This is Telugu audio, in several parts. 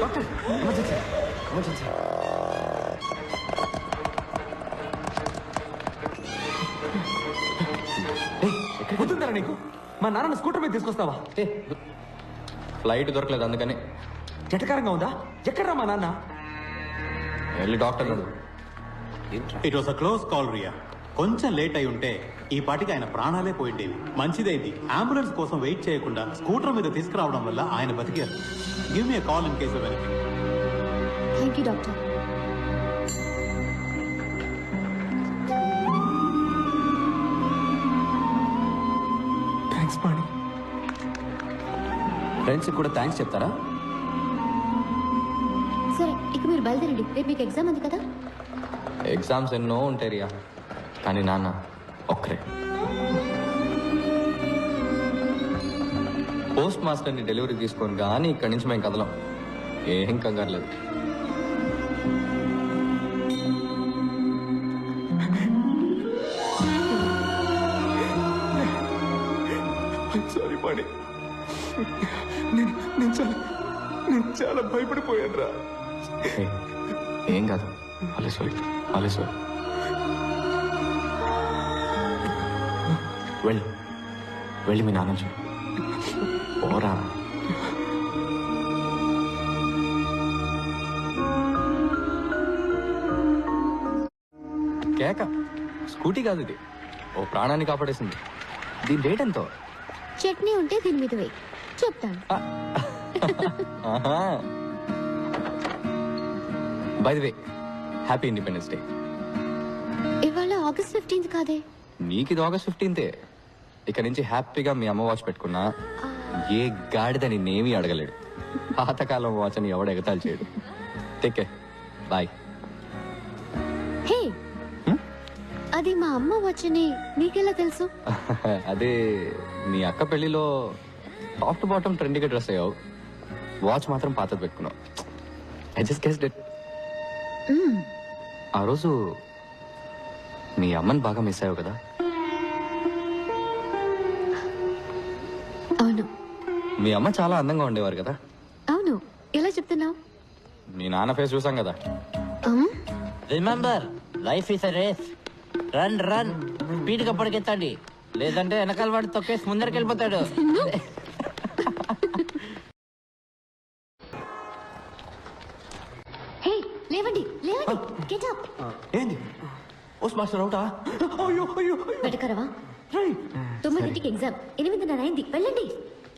Doctor emergency emergency. గుర్తుందా నీకు? మా నాన్న స్కూటర్ మీద తీసుకొస్తావా? ఫ్లైట్ దొరకలేదు అందుకని. జటకారంగా ఉందా? ఎక్కడ్రా మా నాన్న? వెళ్ళి డాక్టర్ గారు. It was a close call Riya. కొంచెం లేట్ అయి ఉంటే ఈ పాటికి ఆయన ప్రాణాలే పోయిండేవి. మంచిదైంది అంబులెన్స్ కోసం వెయిట్ చేయకుండా స్కూటర్ మీద తీసుకురావడం వల్ల ఆయన బతికారు. Give me call in case of anything. Thank you doctor. Thanks Pani. Friends కూడా థ్యాంక్స్ చెప్తారా? సరే ఇక మీరు బయలుదేరండి, రేపు మీకు ఎగ్జామ్ ఉంది కదా. ఎగ్జామ్స్ ఎన్నో ఉంటాయి రియా, కానీ నాన్న ఒక్కరే. పోస్ట్ మాస్టర్ని డెలివరీ తీసుకొని కానీ ఇక్కడి నుంచి మేము కదలం. ఏం కంగారు లేదు. సారీ పాణి, నేను చాలా భయపడిపోయాను రా. ఏం కాదు, అలేశ్వరి అలేశ్వరి. వెళ్ళి వెళ్ళి మీ నాన్న చూడు. ఓరా. కేక స్కూటీ కాదు ఇది, ఓ ప్రాణాన్ని కాపాడేసింది. దీని రేట్ ఎంతో? చట్నీ ఉంటే దీని మీద వేయి, చెప్తాను. By the way, happy independence day. ఇవాళ August 15th కాదే. నీకు ఇది August 15th. ఇక నుంచి హ్యాపీగా మీ అమ్మ వాచ్ పెట్టుకున్నా ఏ గాడిద నిన్నేమీ అడగలేడు. పాతకాలం వాచ్ అని ఎవడు ఎగతాలు చేయడు. Take care, bye. హే, అది మా అమ్మ వచ్చని నీకెలా తెలుసు? అదే మీ అక్క పెళ్లిలో టాప్ టు బాటమ్ ట్రెండీగా డ్రెస్ అయ్యావు, వాచ్ మాత్రం పాతది పెట్టుకున్నావు. I just guessed it. ఆ రోజు మీ అమ్మని బాగా మిస్ అయ్యావు కదా? అవును. మీ అమ్మ చాలా అందంగా ఉండేవారు కదా? అవును. ఎలా చెప్తున్నావు? మీ నాన్న ఫేస్ చూసాం కదా. Remember, life is a race. Run run, speed గా పరిగెత్తండి, లేదంటే వెనకాల వాడు తొక్కేసి ముందరికి వెళ్ళిపోతాడు. హే, లేవండి లేవండి, గెట్ అప్. ఏంది? పోస్ట్ మాస్టర్ అవుటా? అయ్యో అయ్యో వెటకరవా? 9కి ఎగ్జామ్, 8:30 అయింది, వెళ్ళండి.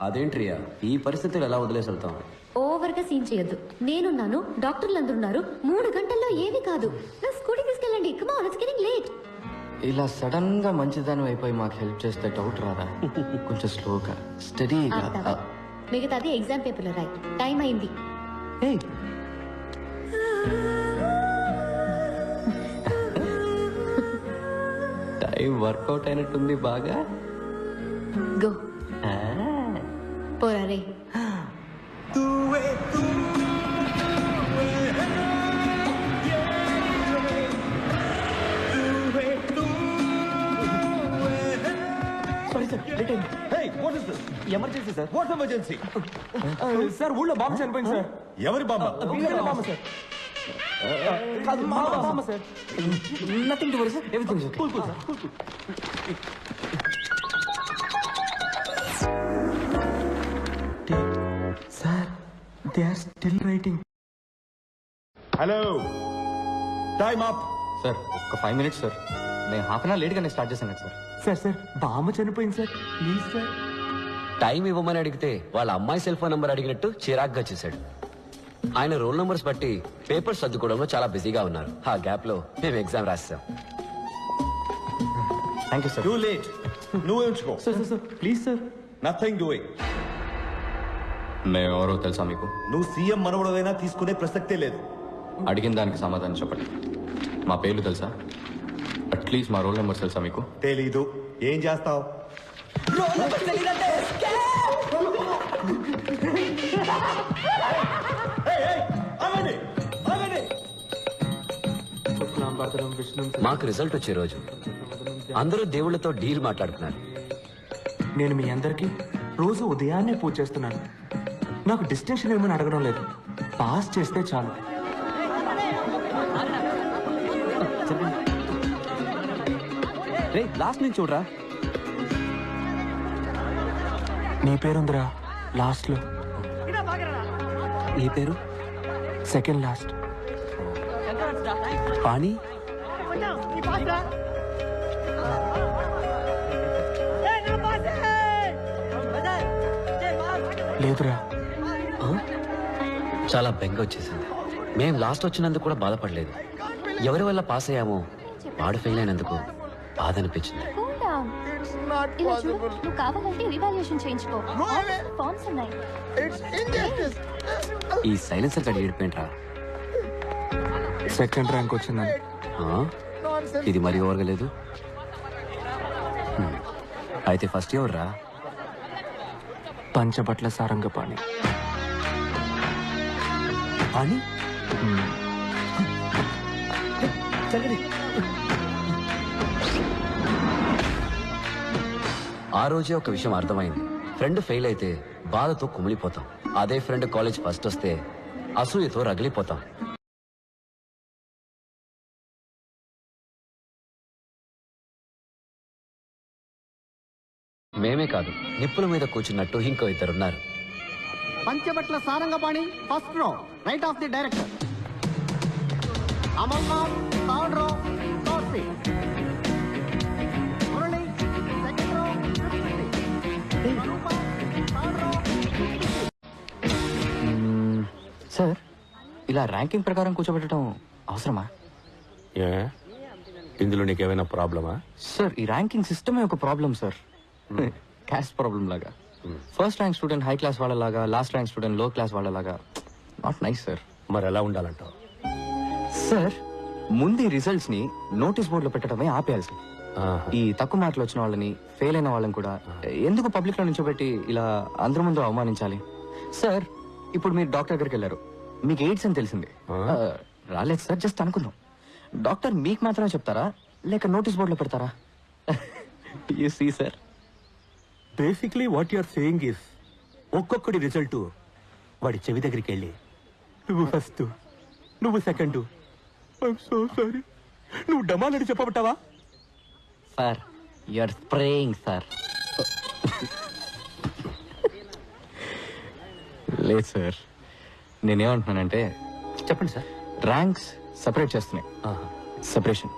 అదేంట్రియా, ఈ పరిస్థితులు ఎలా వదిలేసి వెళ్తాం? ఓవర్ గా సీన్ చేయొద్దు. నేనున్నాను, డాక్టర్లు అందరూ ఉన్నారు. 3 గంటల్లో ఏమీ కాదు. నా స్కూటీ తీసుకెళ్ళండి. Come on, it's getting late. ఇలా సడన్ గా మంచిదాని అయిపోయి మాకు హెల్ప్ చేస్తే డౌట్ రాదా? కొంచెం స్లోగా స్టడీగా. మిగతాది ఎగ్జామ్ పేపర్లో రాయి. టైం అయింది. టైం వర్కౌట్ అయినట్టుంది బాగా. గో పోరా రే. Emergency sir. What emergency? Sir ఊళ్ళో బాంబు చనిపోయింది సార్. ఎవరి బామ్మ? Bomb sir. కాదు, మా బామ్మ sir. Nothing to worry sir, everything is okay. Cool sir, cool. Sir, they are still writing. Hello, time up. Sir ఒక్క 5 minutes సార్. నేను హాఫ్ అన్ అవర్ లేట్గానే స్టార్ట్ చేశాను కదా సార్. సార్ బామ్మ చనిపోయింది సార్, ప్లీజ్ సార్. టైం ఇవ్వమని అడిగితే వాళ్ళ అమ్మాయి సెల్ ఫోన్ నంబర్ అడిగినట్టు చిరాగ్గా చేశాడు. ఆయన రోల్ నంబర్స్ బట్టి పేపర్స్ సర్దుకోవడంలో చాలా బిజీగా ఉన్నారు. ఆ గ్యాప్ లో మేము ఎగ్జామ్ రాస్తాం. Thank you sir. Too late. నువ్వే ఉంచుకో. Sir please sir. Nothing doing. మేము ఎవరో తెలుసా మీకు? నువ్వు సీఎం మనవడదైనా తీసుకునే ప్రసక్తే లేదు. అడిగిన దానికి సమాధానం చెప్పండి. మా పేర్లు తెలుసా? అట్లీస్ట్ మా రోల్ నెంబర్స్ తెలుసా మీకు? తెలీదు. ఏం చేస్తావు? మాకు రిజల్ట్ వచ్చే రోజు అందరూ దేవుళ్ళతో డీల్ మాట్లాడుతున్నారు. నేను మీ అందరికీ రోజు ఉదయాన్నే పూజ చేస్తున్నాను. నాకు డిస్టింక్షన్ ఏమని అడగడం లేదు. పాస్ చేస్తే చాలు. రే లాస్ట్ నుంచి చూడరా. నీ పేరుందిరా లాస్ట్ లో. నీ పేరు సెకండ్ లాస్ట్. పాణి. లేదురా. చాలా బెంగ వచ్చేసింది. మేం లాస్ట్ వచ్చినందుకు కూడా బాధపడలేదు. ఎవరి వల్ల పాస్ అయ్యామో వాడు ఫెయిల్ అయినందుకు బాధ అనిపించింది. Cool down. ఇలా చూడు, నువ్వు కావాలంటే రివాల్యూషన్ చేయించుకో. ఫార్మ్స్ ఉన్నాయి. ఈ సైలెన్సర్ గడి ఏడిపోయింట్రా. సెకండ్ ర్యాంక్ వచ్చిందని. ఇది మరీ ఓరగలేదు. అయితే ఫస్ట్ ఎవరు రా? పంచబట్ల సారంగపాణి. పాణి. ఆ రోజే ఒక విషయం అర్థమైంది. ఫ్రెండ్ ఫెయిల్ అయితే బాధతో కుమిలిపోతాం. అదే ఫ్రెండ్ కాలేజ్ ఫస్ట్ వస్తే అసూయతో రగిలిపోతాం. మేమే కాదు, నిప్పుల మీద కూర్చున్నట్టు ఇంకో ఇద్దరున్నారు. Panchabatla Sarangapani first row, right of the director. Amarnath third row, third seat. Murali second row, fifth seat. Swarupa third row, fifth seat. Sir ఇలా ర్యాంకింగ్ ప్రకారం కూర్చోబెట్టడం అవసరమా? ఇందులో నీకేమైనా ప్రాబ్లమా? సార్ ఈ ర్యాంకింగ్ సిస్టమే ఒక ప్రాబ్లం సార్. క్యాస్ట్ ప్రాబ్లం లాగా. First rank student high class వాళ్ళలాగా, లాస్ట్ ర్యాంక్ స్టూడెంట్ లో క్లాస్ వాళ్ళలాగా. Not nice sir. మరి ఎలా ఉండాలంటావు? సార్ ముందు ఈ రిజల్ట్స్ ని నోటీస్ బోర్డులో పెట్టడమే ఆపేయాలి సార్. ఈ తక్కువ మార్కులు వచ్చిన వాళ్ళని, ఫెయిల్ అయిన వాళ్ళని కూడా ఎందుకు పబ్లిక్ లో నిల్చోబెట్టి ఇలా అందరి ముందు అవమానించాలి? సార్ ఇప్పుడు మీరు డాక్టర్ దగ్గరికి వెళ్ళారు, మీకు ఎయిడ్స్ అని తెలిసింది. రాలేదు సార్, జస్ట్ అనుకుందాం. డాక్టర్ మీకు మాత్రమే చెప్తారా లేక నోటీస్ బోర్డులో పెడతారా? You see sir, basically what you're saying is ఒక్కొక్కడి రిజల్ట్ వాడి చెవి దగ్గరికి వెళ్ళి నువ్వు ఫస్ట్, నువ్వు సెకండ్, ఐఎమ్ సో సారీ, నువ్వు డమాలని చెప్పబట్టావా? Sir you're spraying sir. లేదు సార్, నేనేమంటున్నానంటే చెప్పండి సార్. ర్యాంక్స్ సెపరేట్ చేస్తున్నాయి. సెపరేషన్.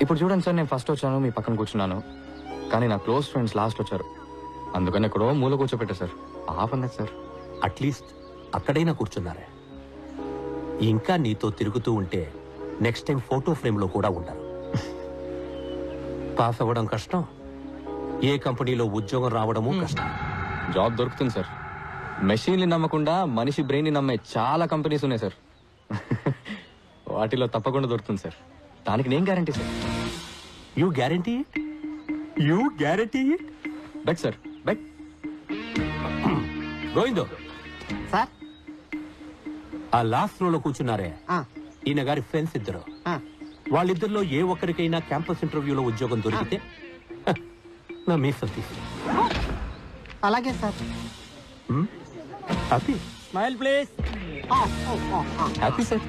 ఇప్పుడు చూడండి సార్, నేను ఫస్ట్ వచ్చాను, మీ పక్కన కూర్చున్నాను, కానీ నా క్లోజ్ ఫ్రెండ్స్ లాస్ట్ వచ్చారు. అందుకని ఎక్కడో మూల కూర్చోపెట్టా సార్. ఆపండి సార్. అట్లీస్ట్ అక్కడైనా కూర్చున్నారే. ఇంకా నీతో తిరుగుతూ ఉంటే నెక్స్ట్ టైం ఫోటో ఫ్రేమ్ లో కూడా ఉంటారు. పాస్ అవ్వడం కష్టం, ఏ కంపెనీలో ఉద్యోగం రావడము కష్టం. జాబ్ దొరుకుతుంది సార్. మెషిన్ని నమ్మకుండా మనిషి బ్రెయిన్ ని నమ్మే చాలా కంపెనీస్ ఉన్నాయి సార్. వాటిలో తప్పకుండా దొరుకుతుంది సార్. దానికి నేను guarantee sir. You guarantee it? You guarantee it? Bet sir, bet. గోవిందో, సార్. ఆ లాస్ట్ రోలో కూర్చున్నారే, ఆ, ఈయన గారి ఫ్రెండ్స్ ఇద్దరు. ఆ. వాళ్ళిద్దరిలో ఏ ఒక్కరికైనా క్యాంపస్ ఇంటర్వ్యూలో ఉద్యోగం దొరికితే నా మీసం తీసు. అలాగే sir. Happy? Smile please. Happy sir.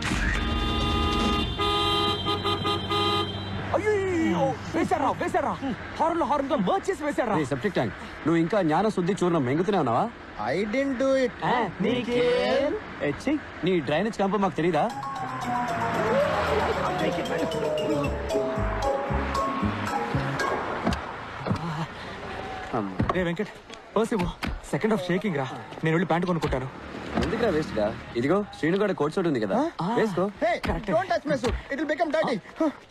వేసారా హార్న్ లో హార్న్ గా మర్చ్ చేసి వేసారా? సెప్టిక్ ట్యాంక్, నువ్వు ఇంకా జ్ఞాన శుద్ధి చూర్ణం మెంగుతూనే ఉన్నావా? I didn't do it. నీ డ్రైనేజ్ క్యాంప్ మాకు తెలీదా? రే వెంకట్, పర్సివో సెకండ్ హాఫ్ షేకింగ్ రా. నేను వెళ్ళి ప్యాంట్ కొనుక్కుంటాను. ఎందుకురా వేస్ట్ గా? ఇదిగో శ్రీనుగాడ కోట్ సూట్ ఉంది కదా, వేసుకో. Hey, don't touch my suit. It will become dirty.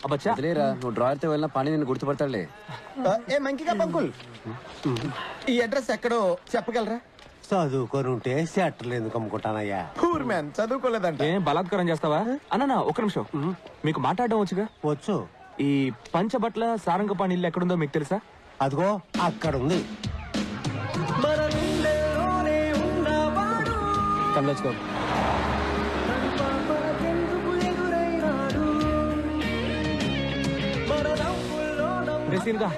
అబ్బచ్చా, వదిలేరా, నువ్వు డ్రాయర్ తో వెళ్ళినా పని నిన్ను గుర్తుపడతాడులే. ఏ మంకిగా పంకుల్, ఈ అడ్రస్ ఎక్కడో చెప్పగలరా? చదువుకొని ఉంటే సెట్టర్లు ఎందుకు అమ్ముకుంటానయ్యా? Poor man, చదువుకోలేదంట. ఏం బలాత్కారం చేస్తావా? అన్న ఒక్క నిమిషం, మీకు మాట్లాడడం వచ్చుగా. వచ్చు. ఈ పంచబట్ల సారంగపాణి ఇల్లు ఎక్కడుందో మీకు తెలుసా? అదిగో అక్కడ ఉంది. Come, let's go. రే సీన్గా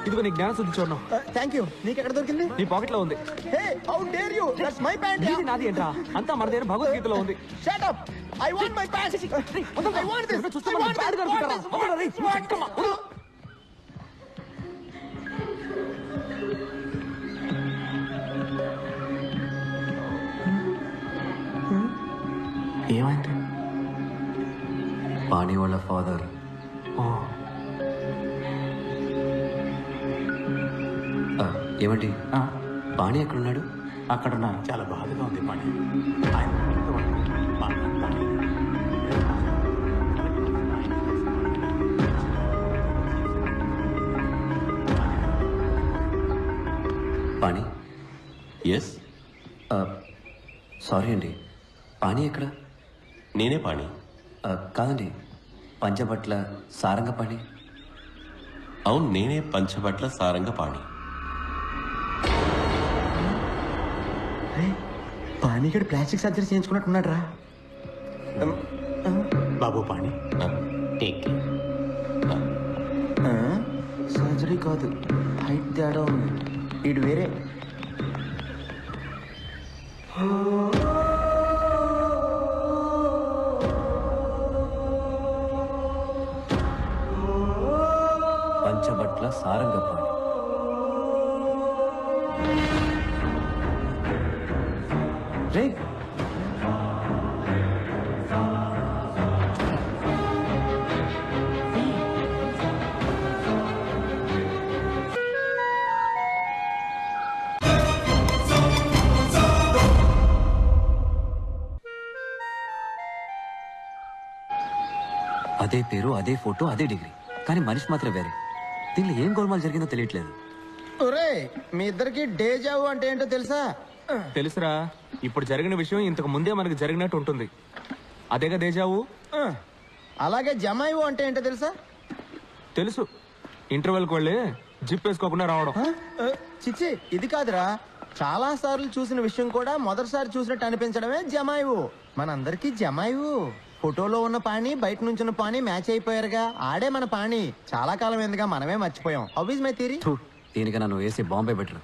ఇదిగో నీ జ్ఞాన శుద్ధి చూడడం. Thank you. నీకు ఎక్కడ దొరికింది? నీ పాకెట్ లో ఉంది. Hey, how dare you? That's my pant. ఇది నాది ఏంట్రా? అంతా మన దగ్గర భగవద్గీతలో ఉంది. Shut up. I want my pant. I want this. చూస్తే మనం బ్యాడ్ గా అనుకుంటారా? వదలరా రేయ్. Come on, వదలు. ఏమైంది? పాణి వాళ్ళ ఫాదర్ ఏమండి పాణి ఎక్కడున్నాడు? అక్కడున్నాను. చాలా బాధగా ఉంది పాణి. ఆయన మా అన్న పాణి ఎస్, సారీ అండి, పాణి ఎక్కడ? నేనే పాణి. కాదండి, పంచబట్ల సారంగ పాణి. అవును, నేనే పంచబట్ల సారంగ పాణి. పానీగడ్ ప్లాస్టిక్ సర్జరీ చేయించుకున్నట్టున్నాడు రా. బాబు పాణి, టేక్ కేర్. సర్జరీ కాదు, హైట్ తేడా ఉంది. ఇటు వేరే. పంచబట్ల సారంగ పాణి. రే, అదే పేరు, అదే ఫోటో, అదే డిగ్రీ, కానీ మనిషి మాత్రం వేరే. దీనిలో ఏం గోల్మాల్ జరిగిందో తెలియట్లేదు. ఒరే, మీ ఇద్దరికి డేజావు అంటే ఏంటో తెలుసా? తెలుసురా, ఇప్పుడు జరిగిన విషయం ఇంతకు ముందే మనకు జరిగినట్టు ఉంటుంది. అదేగా దేజావు. అలాగే జమాయివు అంటే ఏంటో తెలుసా? తెలుసు, ఇంటర్వెల్కి వెళ్ళి జిప్ వేసుకోకుండా రావడం. చిచ్చి, ఇది కాదురా. చాలా సార్లు చూసిన విషయం కూడా మొదటిసారి చూసినట్టు అనిపించడమే జమాయివు. మనందరికీ జమాయివు. ఫోటోలో ఉన్న పాణి, బయట నుంచిన పాణి మ్యాచ్ అయిపోయారుగా. ఆడే మన పాణి. చాలా కాలం ఎందుగా మనమే మర్చిపోయాం. How is my theory? దీనికన్నా నువ్వు వేసే బాంబే బెటర్.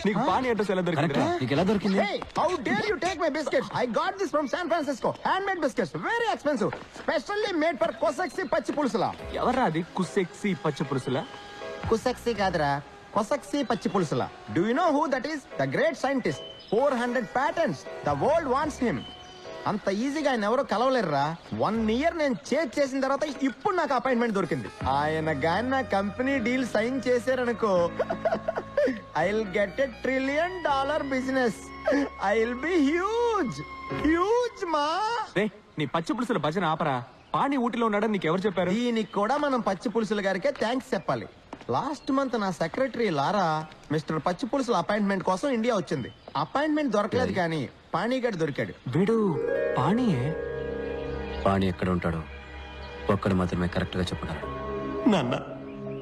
నీకు పానీ అడ్రస్ ఎలా దొరికింది? నీకు ఎలా దొరికింది? Hey, how dare you take my biscuits? I got this from San Francisco. Handmade biscuits, very expensive. Specially made for Kosaksi పచ్చి పులుసులా. ఎవర్రా అది కుసెక్సి పచ్చి పులుసులా? Kosaksi కాదురా, Kosaksi పచ్చి పులుసులా. Do you know who that is? The great scientist. 400 patents. The world wants him. అంత ఈజీగా ఆయన ఎవరో కలవలేరురా. 1 year నేను చేసిన తర్వాత ఇప్పుడు నాకు అపాయింట్మెంట్ దొరికింది. ఆయన గాని నా కంపెనీ డీల్ సైన్ చేశారనుకో, I'll get $1 trillion business. I'll be huge. Huge, మా. రే, నీ పచ్చి పులుసుల భజన ఆపరా. పానీ ఊటిలో ఉన్నాడని నీకెవరు చెప్పారు? దీనికి కూడా మనం పచ్చి పులుసుల గారికే థ్యాంక్స్ చెప్పాలి. లాస్ట్ మంత్ నా సెక్రటరీ లారా మిస్టర్ పచ్చి పులుసుల అపాయింట్మెంట్ కోసం ఇండియా వచ్చింది. అపాయింట్మెంట్ దొరకలేదు కానీ పానీగడ్ దొరికాడు. వీడు పానీయే. పాణి ఎక్కడ ఉంటాడో ఒక్కడు మాత్రమే కరెక్ట్ గా చెప్పగలడు. నాన్న,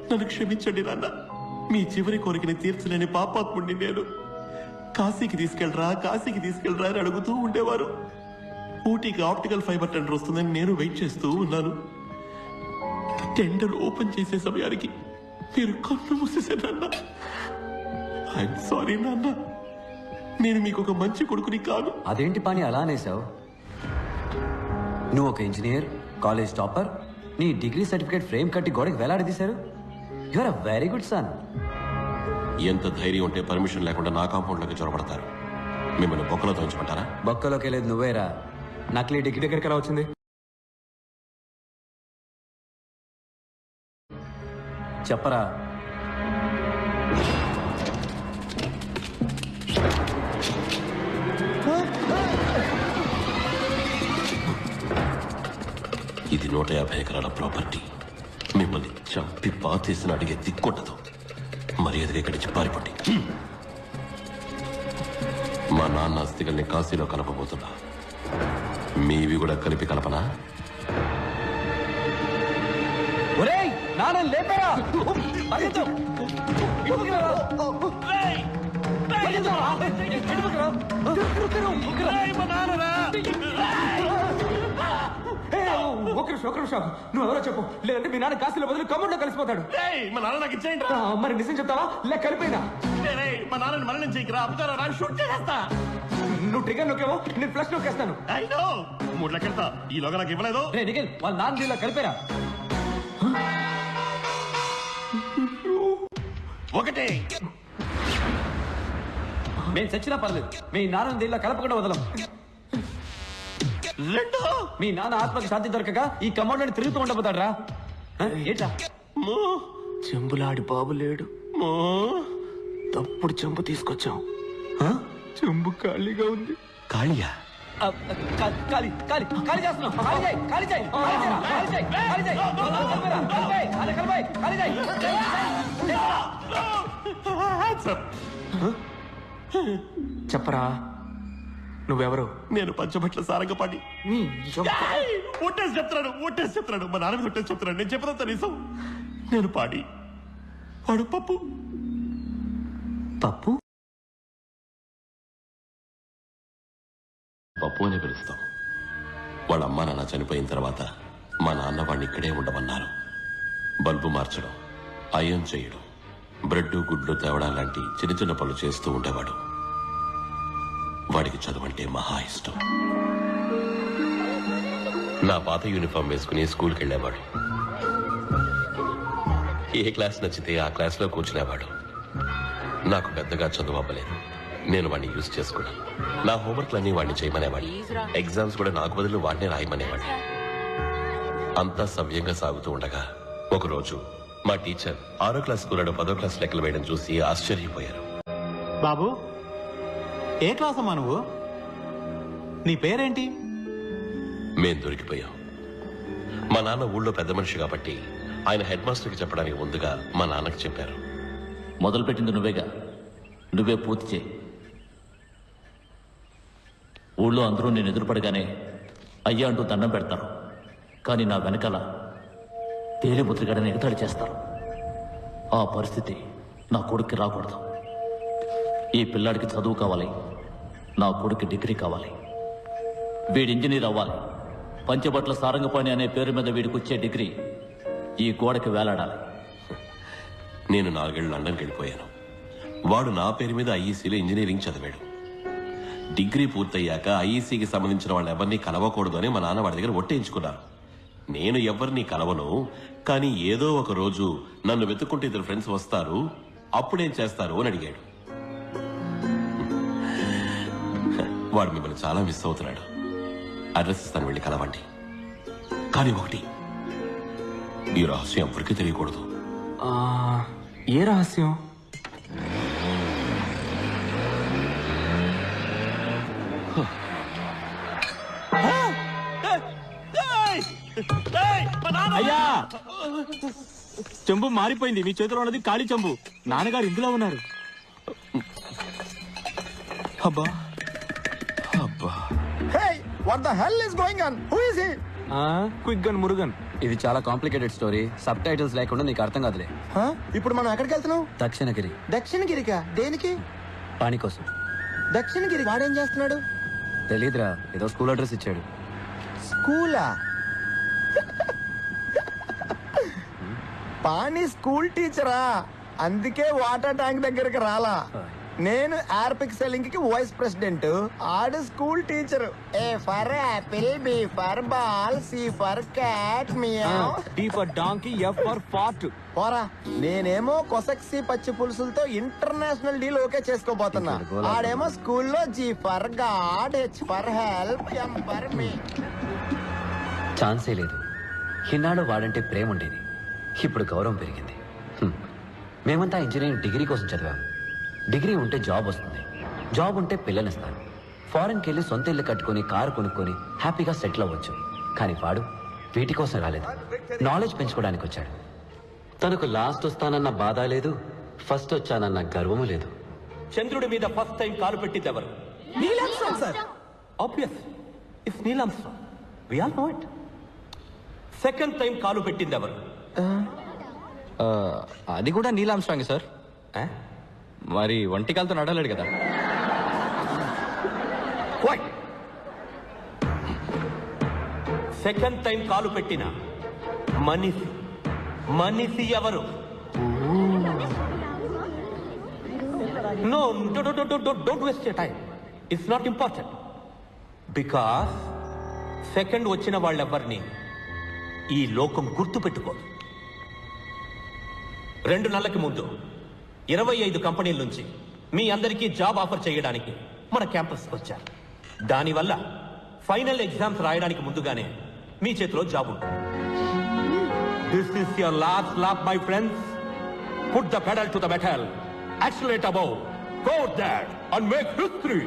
నన్ను క్షమించండి నాన్న. మీ చివరి కోరికని తీర్చలేని పాపాత్ముడిని నేను. కాశీకి తీసుకెళ్ళరా, కాశీకి తీసుకెళ్ళరా అని అడుగుతూ ఉండేవారు. ఊటీకి ఆప్టికల్ ఫైబర్ టెండర్ వస్తుందని నేను వెయిట్ చేస్తూ ఉన్నాను. టెండర్ ఓపెన్ చేసే సమయానికి మీరు కన్ను మూసేశారన్న. ఐఎమ్ సారీ నాన్న. నేను మీకు ఒక మంచి కొడుకుని కాదు. అదేంటి పాణి అలా అనేసావు? నువ్వు ఒక ఇంజనీర్, కాలేజ్ టాపర్, నీ డిగ్రీ సర్టిఫికేట్ ఫ్రేమ్ కట్టి గోడకి వేలాడదీశారు. You are a very good son. ఎంత ధైర్యం ఉంటే పర్మిషన్ లేకుండా నా కాంపౌండ్లోకి చొరబడతారు? మిమ్మల్ని బొక్కలో తోంచమంటారా? బొక్కలోకి వెళ్ళేది నువ్వేరా. నకిలీ డిగ్రీ దగ్గరికి ఎలా వచ్చింది? చెప్పరా. ఇది 150 ఎకరాల ప్రాపర్టీ. మిమ్మల్ని చంపి పాతేసిన అడిగే దిక్కుండదు. మర్యాదగా ఇక్కడి నుంచి పారిపోండి. మా నాన్న అస్థికల్ని కాశీలో కలపబోతున్నా. మీవి కూడా కలిపి కలపనా? ఒరేయ్, నాన్న లేపరా. పరిగెత్తు. ఇటువైపుకి రా. రేయ్, పరిగెత్తు రా. ఇటువైపుకి రా. రేయ్, మా నాన్న రా. ఒక నిమిషం నువ్వు ఎవరో చెప్పు, లేదంటే మీ నాన్న కాశీలో బదులు కమ్ముడిలో కలిసిపోతాడు. మా నాన్న నాకు ఇచ్చేయండి. మరి నిజం చెప్తావా లేక కలిపోయినా? మా నాన్నని మరణం చేయకరా, అప్పుతారా నాకు షూట్ చేసేస్తా. నువ్వు ట్రిగర్ నొక్కేవో నేను ఫ్లష్ నొక్కేస్తాను. 3 లెక్కెళ్తా, ఈలోగా నాకు ఇవ్వలేదు. రే నిఖిల్, వాళ్ళ నాన్న దీనిలో కలిపారా? 1 మేము చచ్చినా పర్లేదు, మీ నాన్న దీనిలో కలపకుండా వదలం. 2 మీ నాన్న ఆత్మకి శాంతి దొరకక ఈ కమౌండ్ తిరుగుతూ ఉండబోతాడు రా. ఏంటా చెంబులాడి బాబు లేడు. తప్పుడు చెంబు తీసుకొచ్చాం. చెంబు ఖాళీగా ఉంది. ఖాళీయా? ఖాళీ ఖాళీ ఖాళీ చేస్తున్నాం. ఖాళీ చేయి, ఖాళీ చేయి, ఖాళీ చేయరా, ఖాళీ చేయి, ఖాళీ చేయి. కలిపేరా, కలిపేయ్, కలిపేయ్, ఖాళీ చేయి. చెప్పరా నువ్వెవరు? నేను పంచబట్ల సారంగపాటి. ఒట్టేసి చెప్తున్నాడు. మా నాన్న మీద ఒట్టేసి చెప్తున్నాడు. నేను చెప్పదంతా నిజం. నేను పాడి, వాడు పప్పు. పప్పు పప్పు అని పిలుస్తాం. వాళ్ళ అమ్మ నాన్న చనిపోయిన తర్వాత మా నాన్న వాడిని ఇక్కడే ఉండమన్నారు. బల్బు మార్చడం, అయం చేయడం, బ్రెడ్ గుడ్లు తేవడం లాంటి చిన్న చిన్న పనులు చేస్తూ ఉండేవాడు. వాడికి చదువంటే మహా ఇష్టం. నా పాత యూనిఫామ్ వేసుకుని స్కూల్కి వెళ్ళేవాడు. ఏ క్లాస్ నచ్చితే ఆ క్లాస్లో కూర్చునేవాడు. నాకు పెద్దగా చదువు అవ్వలేదు. నేను వాడిని యూజ్ చేసుకున్నాను. నా హోంవర్క్లన్నీ వాడిని చేయమనేవాడిని. ఎగ్జామ్స్ కూడా నాకు బదులు వాడినే రాయమనేవాడిని. అంతా సవ్యంగా సాగుతూ ఉండగా ఒకరోజు మా టీచర్ 6వ క్లాస్ స్కూల్లో 10వ క్లాస్ లెక్కలు వేయడం చూసి ఆశ్చర్యపోయారు. బాబు, ఏ క్లాస్ అమ్మా నువ్వు? నీ పేరేంటి? మేం దొరికిపోయాం. మా నాన్న ఊళ్ళో పెద్ద మనిషి కాబట్టి ఆయన హెడ్ మాస్టర్కి చెప్పడానికి ముందుగా మా నాన్నకి చెప్పారు. మొదలుపెట్టింది నువ్వేగా, నువ్వే పూర్తి చేయి. ఊళ్ళో అందరూ నేను ఎదురుపడగానే అయ్యా అంటూ దండం పెడతారు, కానీ నా వెనకాల తేలిముద్రిగాడని ఎగతాళి చేస్తారు. ఆ పరిస్థితి నా కొడుక్కి రాకూడదు. ఈ పిల్లాడికి చదువు కావాలి, నా కొడుక్కి డిగ్రీ కావాలి. వీడి ఇంజనీర్ అవ్వాలి. పంచబట్ల సారంగపాణి అనే పేరు మీద వీడికి వచ్చే డిగ్రీ ఈ గోడకి వేలాడాలి. నేను 4 ఏళ్ళు లండన్కి వెళ్ళిపోయాను. వాడు నా పేరు మీద ఐఈసీలో ఇంజనీరింగ్ చదివాడు. డిగ్రీ పూర్తయ్యాక ఐఈసీకి సంబంధించిన వాళ్ళు ఎవరిని కలవకూడదు అని మా నాన్న వాడి దగ్గర ఒట్టేయించుకున్నారు. నేను ఎవరిని కలవను, కానీ ఏదో ఒక రోజు నన్ను వెతుక్కుంటే 2 ఫ్రెండ్స్ వస్తారు, అప్పుడేం చేస్తారు అని అడిగాడు. వాడు మిమ్మల్ని చాలా మిస్ అవుతున్నాడు. అడ్రస్ ఇస్తాను, వెళ్ళి కలవండి. కానీ ఒకటి, ఈ రహస్యం ఎవరికి తెలియకూడదు. ఏ రహస్యం? అయ్యా, చెంబు మారిపోయింది. మీ చేతిలో ఉన్నది ఖాళీ చెంబు. నాన్నగారు ఇందులో ఉన్నారు. అబ్బా అబ్బా. Hey, what the hell is going on? Who is he? Quick gun Murugan. ఇది చాలా కాంప్లికేటెడ్ స్టోరీ. సబ్ టైటిల్స్ లేకుండా నీకు అర్థం కాదులే. ఇప్పుడు మనం ఎక్కడికి వెళ్తున్నాం? దక్షిణగిరి. దక్షిణగిరికా? దేనికి? పాని కోసం. దక్షిణగిరి వాడేం చేస్తున్నాడు? తెలీదురా, ఏదో స్కూల్ అడ్రస్ ఇచ్చాడు. స్కూలా? పాని స్కూల్ టీచరా? అందుకే వాటర్ ట్యాంక్ దగ్గరికి రాలా. నేను ఎయిర్ పిక్సెలింగ్ కి వైస్ ప్రెసిడెంట్, ఆడు school teacher. A for apple, B for ball, C for cat, meow, D for donkey, F for fart. పోరా. నేనేమో కొసక్సి పచ్చి పులుసులతో ఇంటర్నేషనల్ డీల్ ఓకే చేసుకోబోతున్నా. ఆడేమో స్కూల్లో G for god, H for help, M for me. ఛాన్సే లేదు. ఈనాడు వాడంటే ప్రేమ ఉండేది, ఇప్పుడు గౌరవం పెరిగింది. మేమంతా ఇంజనీరింగ్ డిగ్రీ కోసం చదివాం. డిగ్రీ ఉంటే జాబ్ వస్తుంది, జాబ్ ఉంటే పిల్లనిస్తాను. ఫారెన్కి వెళ్ళి సొంత ఇల్లు కట్టుకుని కారు కొనుక్కొని హ్యాపీగా సెటిల్ అవ్వచ్చు. కానీ వాడు వీటి కోసం రాలేదు, నాలెడ్జ్ పెంచుకోవడానికి వచ్చాడు. తనకు లాస్ట్ వస్తానన్న బాధ లేదు, ఫస్ట్ వచ్చానన్న గర్వము లేదు. చంద్రుడి మీద ఫస్ట్ టైం కాలు పెట్టింది ఎవరు? Neil Armstrong sir. Obvious, it's Neil Armstrong. We all know it. Second time కాలు పెట్టింది ఎవరు? అది కూడా నీల్ ఆర్మ్స్ట్రాంగ్ సార్. మరి ఒంటికాలతో నడలేడు కదా. సెకండ్ టైం కాలు పెట్టిన మనిషి ఎవరు? No, don't waste your time. It's not important. Because second వచ్చిన వాళ్ళెవ్వరిని ఈ లోకం గుర్తు పెట్టుకోదు. 2 నెలలకి ముందు 25 కంపెనీల నుంచి మీ అందరికీ జాబ్ ఆఫర్ చేయడానికి మన క్యాంపస్కి వచ్చారు. దానివల్ల ఫైనల్ ఎగ్జామ్స్ రాయడానికి ముందుగానే మీ చేతిలో జాబ్ ఉంటుంది. This is your last lap my friends. Put the pedal to the metal, accelerate above, go that and make history.